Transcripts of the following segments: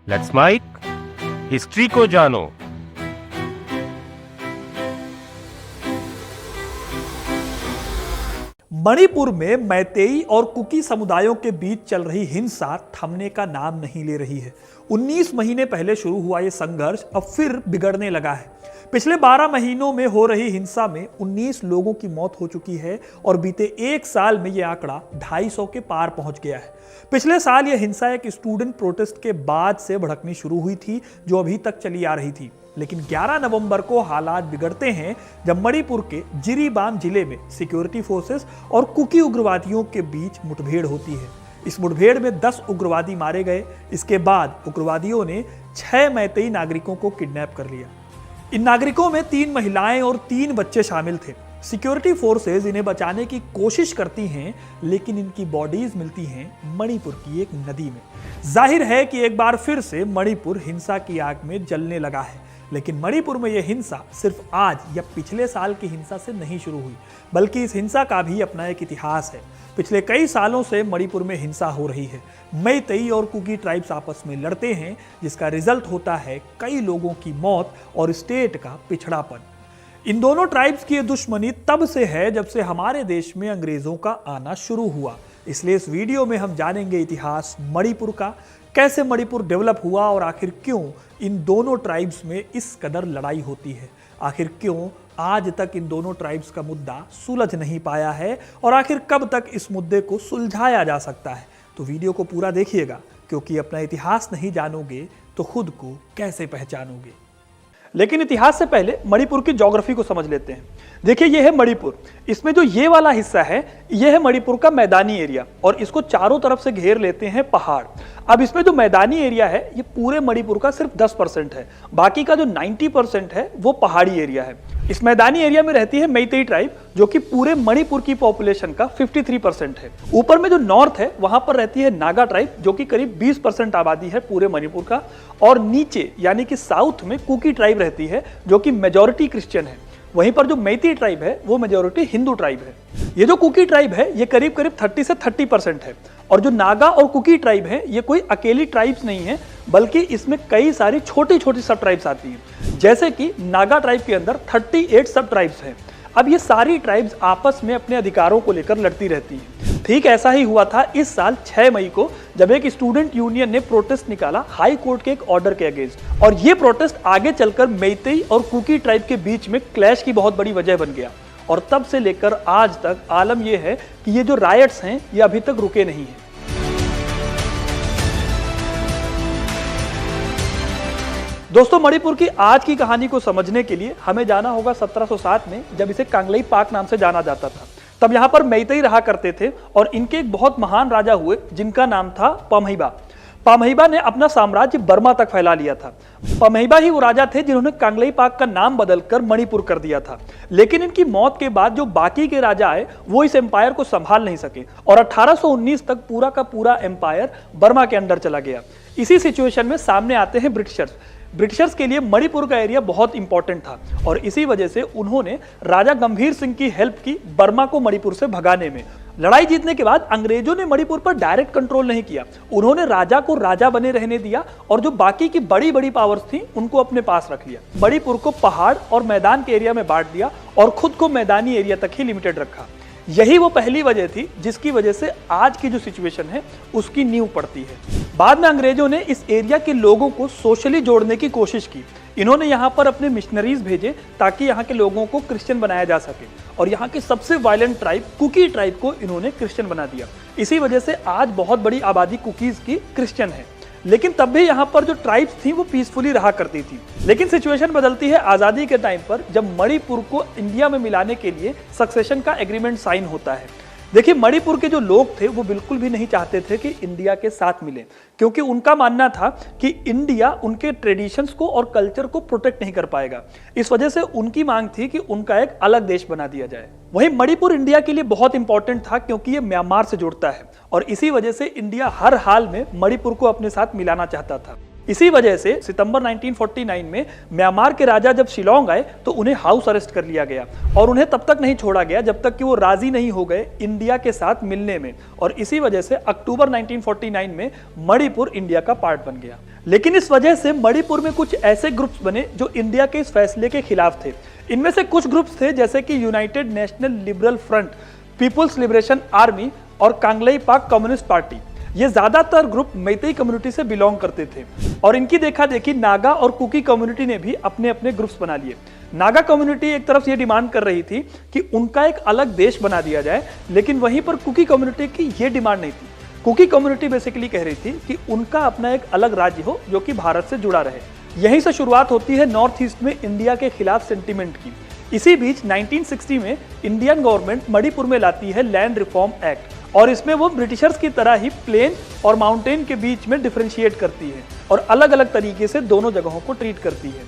Let's mic history को जानो। मणिपुर में मैतेई और कुकी समुदायों के बीच चल रही हिंसा थमने का नाम नहीं ले रही है। 19 महीने पहले शुरू हुआ ये संघर्ष अब फिर बिगड़ने लगा है। पिछले 12 महीनों में हो रही हिंसा में 19 लोगों की मौत हो चुकी है और बीते एक साल में यह आंकड़ा 250 के पार पहुंच गया है। पिछले साल यह हिंसा एक स्टूडेंट प्रोटेस्ट के बाद से भड़कनी शुरू हुई थी, जो अभी तक चली आ रही थी। लेकिन 11 नवंबर को हालात बिगड़ते हैं जब मणिपुर के जिरीबाम जिले में सिक्योरिटी फोर्सेस और कुकी उग्रवादियों के बीच मुठभेड़ होती है। इस मुठभेड़ में 10 उग्रवादी मारे गए। इसके बाद उग्रवादियों ने 6 मैतेई नागरिकों को किडनैप कर लिया। इन नागरिकों में 3 महिलाएं और 3 बच्चे शामिल थे। सिक्योरिटी फोर्सेस इन्हें बचाने की कोशिश करती हैं, लेकिन इनकी बॉडीज मिलती हैं मणिपुर की एक नदी में। जाहिर है कि एक बार फिर से मणिपुर हिंसा की आग में जलने लगा है। लेकिन मणिपुर में यह हिंसा सिर्फ आज या पिछले साल की हिंसा से नहीं शुरू हुई, बल्कि इस हिंसा का भी अपना एक इतिहास है। पिछले कई सालों से मणिपुर में हिंसा हो रही है। मैतेई और कुकी ट्राइब्स आपस में लड़ते हैं, जिसका रिजल्ट होता है कई लोगों की मौत और स्टेट का पिछड़ापन। इन दोनों ट्राइब्स की दुश्मनी तब से है जब से हमारे देश में अंग्रेजों का आना शुरू हुआ। इसलिए इस वीडियो में हम जानेंगे इतिहास मणिपुर का, कैसे मणिपुर डेवलप हुआ और आखिर क्यों इन दोनों ट्राइब्स में इस कदर लड़ाई होती है। आखिर क्यों आज तक इन दोनों ट्राइब्स का मुद्दा सुलझ नहीं पाया है और आखिर कब तक इस मुद्दे को सुलझाया जा सकता है। तो वीडियो को पूरा देखिएगा, क्योंकि अपना इतिहास नहीं जानोगे तो खुद को कैसे पहचानोगे। लेकिन इतिहास से पहले मणिपुर की ज्योग्राफी को समझ लेते हैं। देखिए, यह है मणिपुर। इसमें जो ये वाला हिस्सा है, यह है मणिपुर का मैदानी एरिया और इसको चारों तरफ से घेर लेते हैं पहाड़। अब इसमें जो मैदानी एरिया है, ये पूरे मणिपुर का सिर्फ 10% है। बाकी का जो 90% है वो पहाड़ी एरिया है। इस मैदानी एरिया में रहती है मैतेई ट्राइब, जो कि पूरे मणिपुर की पॉपुलेशन का 53% है। ऊपर में जो नॉर्थ है, वहां पर रहती है नागा ट्राइब, जो कि करीब 20% आबादी है पूरे मणिपुर का। और नीचे यानी कि साउथ में कुकी ट्राइब रहती है, जो कि मेजॉरिटी क्रिश्चियन है। वहीं पर जो मैतेई ट्राइब है वो मेजॉरिटी हिंदू ट्राइब है। ये जो कुकी ट्राइब है ये करीब 30 से 30% है। और जो नागा और कुकी ट्राइब है, ये कोई अकेली ट्राइब्स नहीं है, बल्कि इसमें कई सारी छोटी छोटी सब ट्राइब्स आती हैं। जैसे कि नागा ट्राइब के अंदर 38 सब ट्राइब्स हैं। अब ये सारी ट्राइब्स आपस में अपने अधिकारों को लेकर लड़ती रहती हैं। ठीक ऐसा ही हुआ था इस साल 6 मई को, जब एक स्टूडेंट यूनियन ने प्रोटेस्ट निकाला हाई कोर्ट के एक ऑर्डर के अगेंस्ट। और ये प्रोटेस्ट आगे चलकर मैतेई और कुकी ट्राइब के बीच में क्लैश की बहुत बड़ी वजह बन गया। और तब से लेकर आज तक आलम यह है कि ये जो रायट्स हैं ये अभी तक रुके नहीं हैं। दोस्तों, मणिपुर की आज की कहानी को समझने के लिए हमें जाना होगा 1707 में, जब इसे कांगलेई पाक नाम से जाना जाता था। तब यहाँ पर मैतेई रहा करते थे और इनके एक बहुत महान राजा हुए जिनका नाम था पम्हीबा। पम्हीबा ने अपना साम्राज्य बर्मा तक फैला लिया था। पम्हीबा ही वो राजा थे जिन्होंने कांगलेई पाक का नाम बदलकर मणिपुर कर दिया था। लेकिन इनकी मौत के बाद जो बाकी के राजा आए वो इस एम्पायर को संभाल नहीं सके और 1819 तक पूरा का पूरा एम्पायर बर्मा के अंडर चला गया। इसी सिचुएशन में सामने आते हैं ब्रिटिशर्स। ब्रिटिशर्स के लिए मणिपुर का एरिया बहुत इंपॉर्टेंट था और इसी वजह से उन्होंने राजा गंभीर सिंह की हेल्प की बर्मा को मणिपुर से भगाने में। लड़ाई जीतने के बाद अंग्रेजों ने मणिपुर पर डायरेक्ट कंट्रोल नहीं किया। उन्होंने राजा को राजा बने रहने दिया और जो बाकी की बड़ी बड़ी पावर्स थी उनको अपने पास रख लिया। मणिपुर को पहाड़ और मैदान के एरिया में बांट दिया और खुद को मैदानी एरिया तक ही लिमिटेड रखा। यही वो पहली वजह थी जिसकी वजह से आज की जो सिचुएशन है उसकी नींव पड़ती है। बाद में अंग्रेजों ने इस एरिया के लोगों को सोशली जोड़ने की कोशिश की। इन्होंने यहाँ पर अपने मिशनरीज भेजे ताकि यहाँ के लोगों को क्रिश्चियन बनाया जा सके और यहाँ की सबसे वायलेंट ट्राइब कुकी ट्राइब को इन्होंने क्रिश्चियन बना दिया। इसी वजह से आज बहुत बड़ी आबादी कुकीज की क्रिश्चियन है। लेकिन तब भी यहाँ पर जो ट्राइब्स थी वो पीसफुली रहा करती थी। लेकिन सिचुएशन बदलती है आज़ादी के टाइम पर, जब मणिपुर को इंडिया में मिलाने के लिए सक्सेशन का एग्रीमेंट साइन होता है। देखिए, मणिपुर के जो लोग थे वो बिल्कुल भी नहीं चाहते थे कि इंडिया के साथ मिले, क्योंकि उनका मानना था कि इंडिया उनके ट्रेडिशंस को और कल्चर को प्रोटेक्ट नहीं कर पाएगा। इस वजह से उनकी मांग थी कि उनका एक अलग देश बना दिया जाए। वहीं मणिपुर इंडिया के लिए बहुत इंपॉर्टेंट था क्योंकि ये म्यांमार से जुड़ता है और इसी वजह से इंडिया हर हाल में मणिपुर को अपने साथ मिलाना चाहता था। इसी वजह से सितंबर 1949 में म्यांमार के राजा जब शिलोंग आए तो उन्हें हाउस अरेस्ट कर लिया गया और उन्हें तब तक नहीं छोड़ा गया जब तक कि वो राजी नहीं हो गए इंडिया के साथ मिलने में। और इसी वजह से अक्टूबर 1949 में मणिपुर इंडिया का पार्ट बन गया। लेकिन इस वजह से मणिपुर में कुछ ऐसे ग्रुप्स बने जो इंडिया के इस फैसले के खिलाफ थे। इनमें से कुछ ग्रुप्स थे जैसे कि United National Liberal Front, People's Liberation Army और कांगलेई पाक कम्युनिस्ट पार्टी। ये ज्यादातर ग्रुप मैतेई कम्युनिटी से बिलोंग करते थे और इनकी देखा देखी नागा और कुकी कम्युनिटी ने भी अपने अपने ग्रुप्स बना लिए। नागा कम्युनिटी एक तरफ ये डिमांड कर रही थी कि उनका एक अलग देश बना दिया जाए, लेकिन वहीं पर कुकी कम्युनिटी की ये डिमांड नहीं थी। कुकी कम्युनिटी बेसिकली कह रही थी कि उनका अपना एक अलग राज्य हो जो कि भारत से जुड़ा रहे। यहीं से शुरुआत होती है नॉर्थ ईस्ट में इंडिया के खिलाफ सेंटिमेंट की। इसी बीच 1960 में इंडियन गवर्नमेंट मणिपुर में लाती है लैंड रिफॉर्म एक्ट और इसमें वो ब्रिटिशर्स की तरह ही प्लेन और माउंटेन के बीच में डिफरेंशिएट करती है और अलग अलग तरीके से दोनों जगहों को ट्रीट करती है।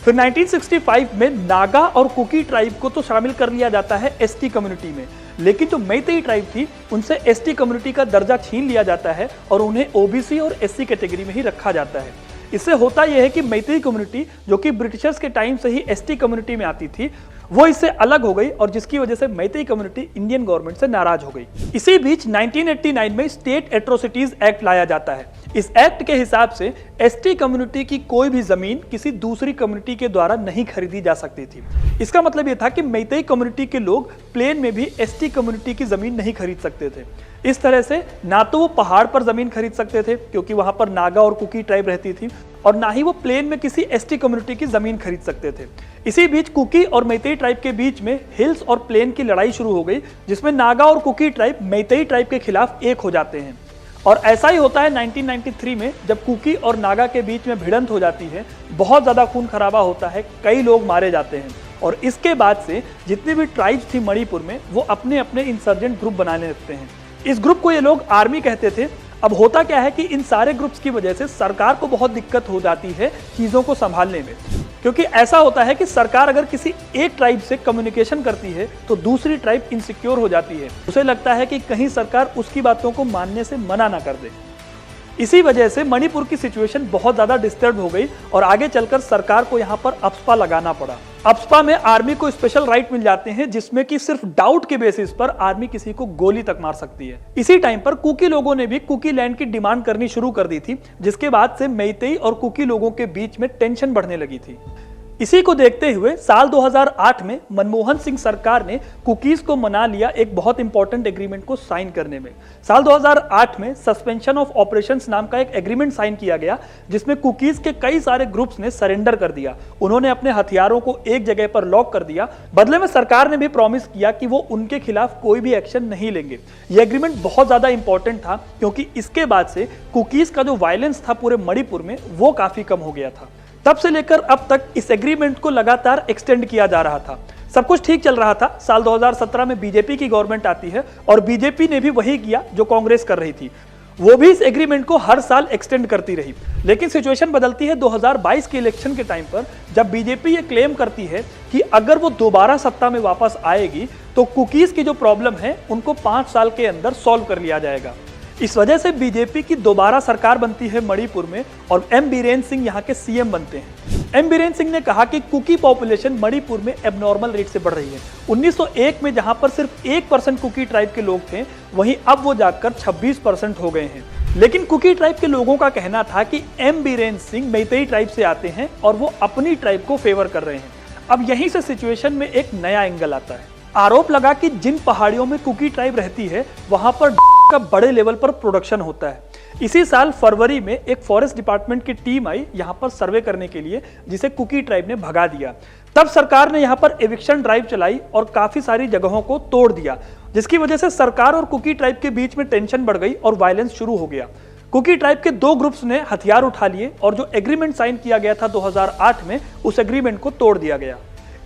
फिर 1965 में नागा और कुकी ट्राइब को तो शामिल कर लिया जाता है एसटी कम्युनिटी में, लेकिन जो मैतेई ट्राइब थी उनसे एसटी कम्युनिटी का दर्जा छीन लिया जाता है और उन्हें ओबीसी और एससी कैटेगरी में ही रखा जाता है। इससे होता यह है कि मैतेई कम्युनिटी, जो कि ब्रिटिशर्स के टाइम से ही एसटी कम्युनिटी में आती थी, वो इससे अलग हो गई और जिसकी वजह से मैतेई कम्युनिटी इंडियन गवर्नमेंट से नाराज हो गई। इसी बीच 1989 में स्टेट एट्रोसिटीज एक्ट लाया जाता है। इस एक्ट के हिसाब से एसटी कम्युनिटी की कोई भी जमीन किसी दूसरी कम्युनिटी के द्वारा नहीं खरीदी जा सकती थी। इसका मतलब यह था कि मैतेई कम्युनिटी के लोग प्लेन में भी एसटी कम्युनिटी की जमीन नहीं खरीद सकते थे। इस तरह से ना तो वो पहाड़ पर जमीन खरीद सकते थे क्योंकि वहां पर नागा और कुकी ट्राइब रहती थी, और ना ही वो प्लेन में किसी एसटी कम्युनिटी की जमीन खरीद सकते थे। इसी बीच कुकी और मैतेई ट्राइब के बीच में हिल्स और प्लेन की लड़ाई शुरू हो गई, जिसमें नागा और कुकी ट्राइब मैतेई ट्राइब के खिलाफ एक हो जाते हैं। और ऐसा ही होता है 1993 में, जब कुकी और नागा के बीच में भिड़ंत हो जाती है, बहुत ज्यादा खून खराबा होता है, कई लोग मारे जाते हैं और इसके बाद से जितनी भी ट्राइब्स थी मणिपुर में वो अपने अपने इंसर्जेंट ग्रुप बनाने लगते हैं। इस ग्रुप को ये लोग आर्मी कहते थे। अब होता क्या है कि इन सारे ग्रुप्स की वजह से सरकार को बहुत दिक्कत हो जाती है चीजों को संभालने में, क्योंकि ऐसा होता है कि सरकार अगर किसी एक ट्राइब से कम्युनिकेशन करती है तो दूसरी ट्राइब इनसिक्योर हो जाती है। उसे लगता है कि कहीं सरकार उसकी बातों को मानने से मना ना कर दे। इसी वजह से मणिपुर की सिचुएशन बहुत ज्यादा डिस्टर्ब हो गई और आगे चलकर सरकार को यहाँ पर अप्सपा लगाना पड़ा। अप्सपा में आर्मी को स्पेशल राइट मिल जाते हैं, जिसमें कि सिर्फ डाउट के बेसिस पर आर्मी किसी को गोली तक मार सकती है। इसी टाइम पर कुकी लोगों ने भी कुकी लैंड की डिमांड करनी शुरू कर दी थी, जिसके बाद से मैतेई और कुकी लोगों के बीच में टेंशन बढ़ने लगी थी। इसी को देखते हुए साल 2008 में मनमोहन सिंह सरकार ने कुकीज को मना लिया एक बहुत इंपॉर्टेंट एग्रीमेंट को साइन करने में। साल 2008 में सस्पेंशन ऑफ ऑपरेशंस नाम का एक एग्रीमेंट साइन किया गया, जिसमें कुकीज के कई सारे ग्रुप्स ने सरेंडर कर दिया। उन्होंने अपने हथियारों को एक जगह पर लॉक कर दिया। बदले में सरकार ने भी प्रॉमिस किया कि वो उनके खिलाफ कोई भी एक्शन नहीं लेंगे। यह एग्रीमेंट बहुत ज्यादा इंपॉर्टेंट था क्योंकि इसके बाद से कुकीज का जो वायलेंस था पूरे मणिपुर में वो काफी कम हो गया था। तब से लेकर अब तक इस एग्रीमेंट को लगातार एक्सटेंड किया जा रहा था। सब कुछ ठीक चल रहा था। साल 2017 में बीजेपी की गवर्नमेंट आती है और बीजेपी ने भी वही किया जो कांग्रेस कर रही थी। वो भी इस एग्रीमेंट को हर साल एक्सटेंड करती रही। लेकिन सिचुएशन बदलती है 2022 के इलेक्शन के टाइम पर, जब बीजेपी ये क्लेम करती है कि अगर वो दोबारा सत्ता में वापस आएगी तो कुकीज की जो प्रॉब्लम है उनको 5 साल के अंदर सॉल्व कर लिया जाएगा। इस वजह से बीजेपी की दोबारा सरकार बनती है मणिपुर में और एम बीरेन सिंह यहाँ के सीएम बनते हैं। एम बीरेन सिंह ने कहा कि कुकी पॉपुलेशन मणिपुर में एबनॉर्मल रेट से बढ़ रही है। 1901 में जहां पर सिर्फ 1% कुकी ट्राइब के लोग थे, वहीं अब वो जाकर 26% हो गए हैं। लेकिन कुकी ट्राइब के लोगों का कहना था कि एम बीरेन सिंह मैतेई ट्राइब से आते हैं और वो अपनी ट्राइब को फेवर कर रहे हैं। अब यहीं से सिचुएशन में एक नया एंगल आता है। आरोप लगा कि जिन पहाड़ियों में कुकी ट्राइब रहती है वहां पर का बड़े लेवल पर प्रोडक्शन होता है। इसी साल फरवरी में एक फॉरेस्ट डिपार्टमेंट की टीम आई यहां पर सर्वे करने के लिए, जिसे कुकी ट्राइब ने भगा दिया। तब सरकार ने यहां पर एविक्शन ड्राइव चलाई और काफी सारी जगहों को तोड़ दिया, जिसकी वजह से सरकार और कुकी ट्राइब के बीच में टेंशन बढ़ गई और वायलेंस शुरू हो गया। कुकी ट्राइब के 2 ग्रुप्स ने हथियार उठा लिए और जो एग्रीमेंट साइन किया गया था 2008 में, उस एग्रीमेंट को तोड़ दिया गया।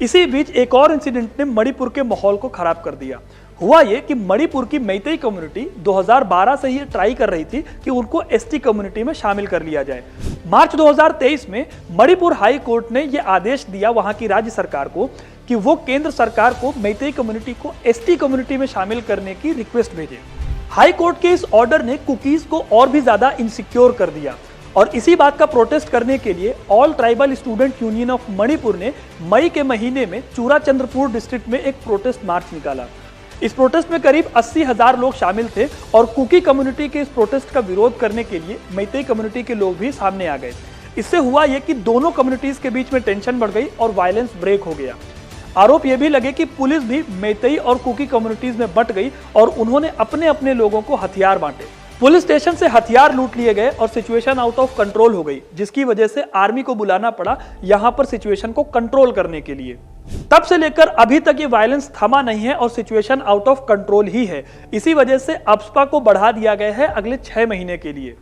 इसी बीच एक और इंसिडेंट ने मणिपुर के माहौल को खराब कर दिया। हुआ ये कि मणिपुर की मैतेई कम्युनिटी 2012 से ही ट्राई कर रही थी कि उनको एसटी कम्युनिटी में शामिल कर लिया जाए। मार्च 2023 में मणिपुर हाई कोर्ट ने यह आदेश दिया वहां की राज्य सरकार को कि वो केंद्र सरकार को मैतेई कम्युनिटी को एसटी कम्युनिटी में शामिल करने की रिक्वेस्ट भेजे। हाई कोर्ट के इस ऑर्डर ने कुकीज को और भी ज्यादा इनसिक्योर कर दिया और इसी बात का प्रोटेस्ट करने के लिए all tribal student union of Manipur ने मई के महीने में चूराचंद्रपुर डिस्ट्रिक्ट में एक प्रोटेस्ट मार्च निकाला। इस प्रोटेस्ट में करीब 80,000 लोग शामिल थे और कुकी कम्युनिटी के इस प्रोटेस्ट का विरोध करने के लिए मैतेई कम्युनिटी के लोग भी सामने आ गए। इससे हुआ यह कि दोनों कम्युनिटीज के बीच में टेंशन बढ़ गई और वायलेंस ब्रेक हो गया। आरोप यह भी लगे कि पुलिस भी मैतेई और कुकी कम्युनिटीज में बंट गई और उन्होंने अपने अपने लोगों को हथियार बांटे। पुलिस स्टेशन से हथियार लूट लिए गए और सिचुएशन आउट ऑफ कंट्रोल हो गई, जिसकी वजह से आर्मी को बुलाना पड़ा यहां पर सिचुएशन को कंट्रोल करने के लिए। तब से लेकर अभी तक ये वायलेंस थमा नहीं है और सिचुएशन आउट ऑफ कंट्रोल ही है। इसी वजह से अप्सपा को बढ़ा दिया गया है अगले 6 महीने के लिए।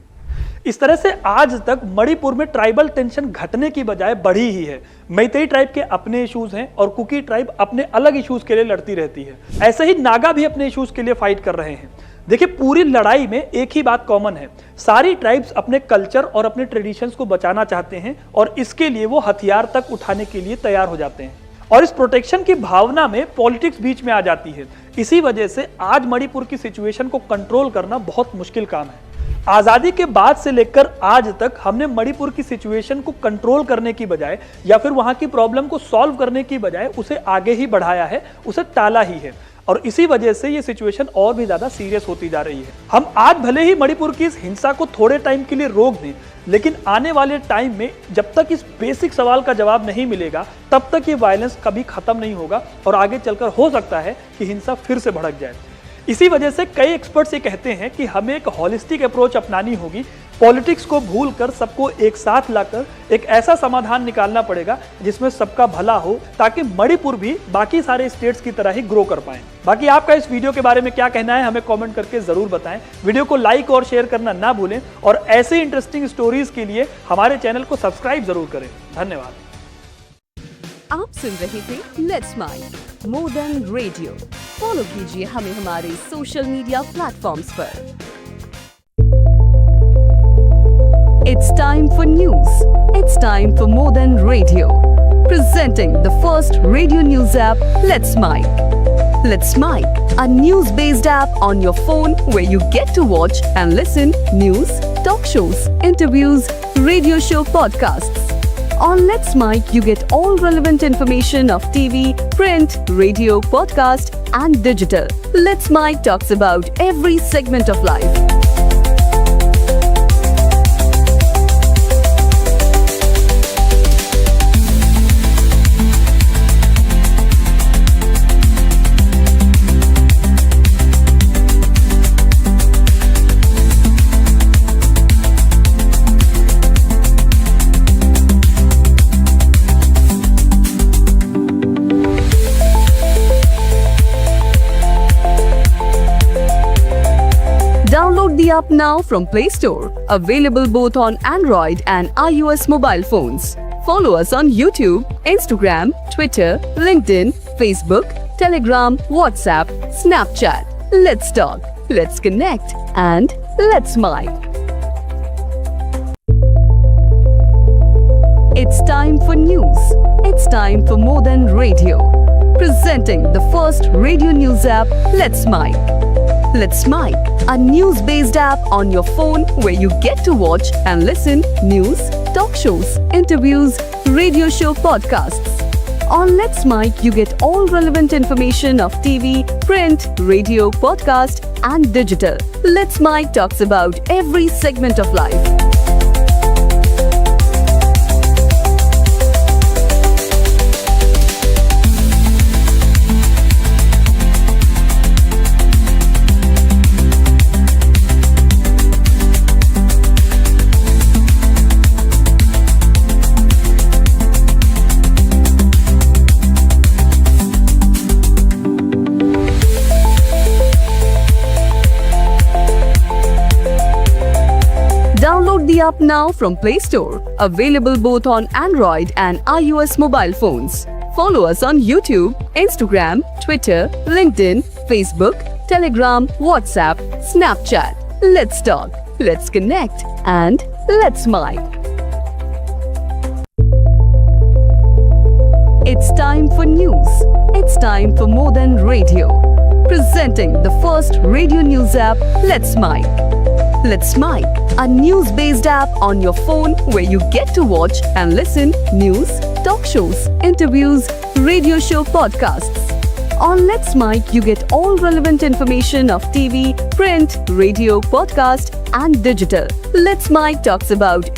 इस तरह से आज तक मणिपुर में ट्राइबल टेंशन घटने की बजाय बढ़ी ही है। मैतेई ट्राइब के अपने इश्यूज हैं और कुकी ट्राइब अपने अलग इश्यूज के लिए लड़ती रहती है। ऐसे ही नागा भी अपने इश्यूज के लिए फाइट कर रहे हैं। देखिए, पूरी लड़ाई में एक ही बात कॉमन है, सारी ट्राइब्स अपने कल्चर और अपने ट्रेडिशंस को बचाना चाहते हैं और इसके लिए वो हथियार तक उठाने के लिए तैयार हो जाते हैं और इस प्रोटेक्शन की भावना में पॉलिटिक्स बीच में आ जाती है। इसी वजह से आज मणिपुर की सिचुएशन को कंट्रोल करना बहुत मुश्किल काम है। आजादी के बाद से लेकर आज तक हमने मणिपुर की सिचुएशन को कंट्रोल करने की बजाय या फिर वहां की प्रॉब्लम को सॉल्व करने की बजाय उसे आगे ही बढ़ाया है, उसे टाला ही है और इसी वजह से ये सिचुएशन और भी ज्यादा सीरियस होती जा रही है। हम आज भले ही मणिपुर की इस हिंसा को थोड़े टाइम के लिए रोक दें, लेकिन आने वाले टाइम में जब तक इस बेसिक सवाल का जवाब नहीं मिलेगा तब तक ये वायलेंस कभी खत्म नहीं होगा और आगे चलकर हो सकता है कि हिंसा फिर से भड़क जाए। इसी वजह से कई एक्सपर्ट्स ये कहते हैं कि हमें एक हॉलिस्टिक अप्रोच अपनानी होगी। पॉलिटिक्स को भूलकर सबको एक साथ लाकर एक ऐसा समाधान निकालना पड़ेगा जिसमें सबका भला हो, ताकि मणिपुर भी बाकी सारे स्टेट्स की तरह ही ग्रो कर पाएं। बाकी आपका इस वीडियो के बारे में क्या कहना है हमें कमेंट करके जरूर बताएं। वीडियो को लाइक और शेयर करना ना भूलें और ऐसे इंटरेस्टिंग स्टोरीज के लिए हमारे चैनल को सब्सक्राइब जरूर करें। धन्यवाद। आप सुन रहे थे let's mind more than radio. Follow कीजिए हमें हमारे सोशल मीडिया प्लेटफॉर्म्स पर। It's time for news. It's time for more than radio. Presenting the first radio news app, Let's Mic. Let's Mic, a news-based app on your phone where you get to watch and listen news, talk shows, interviews, radio show podcasts. On Let's Mic, you get all relevant information of TV, print, radio, podcast, and digital. Let's Mic talks about every segment of life. Download the app now from Play Store. Available both on Android and iOS mobile phones. Follow us on YouTube, Instagram, Twitter, LinkedIn, Facebook, Telegram, WhatsApp, Snapchat. Let's talk, let's connect, and let's mic. It's time for news. It's time for more than radio. Presenting the first radio news app, Let's Mic. Let's Mic, a news-based app on your phone where you get to watch and listen news, talk shows, interviews, radio show podcasts. On Let's Mic, you get all relevant information of TV, print, radio, podcast, and digital. Let's Mic talks about every segment of life. Download the app now from Play Store. Available both on Android and iOS mobile phones. Follow us on YouTube, Instagram, Twitter, LinkedIn, Facebook, Telegram, WhatsApp, Snapchat. Let's talk, let's connect, and let's mic. It's time for news. It's time for more than radio. Presenting the first radio news app, Let's Mic. Let's Mic, a news-based app on your phone where you get to watch and listen news, talk shows, interviews, radio show podcasts. On Let's Mike, you get all relevant information of TV, print, radio, podcast, and digital. Let's Mike talks about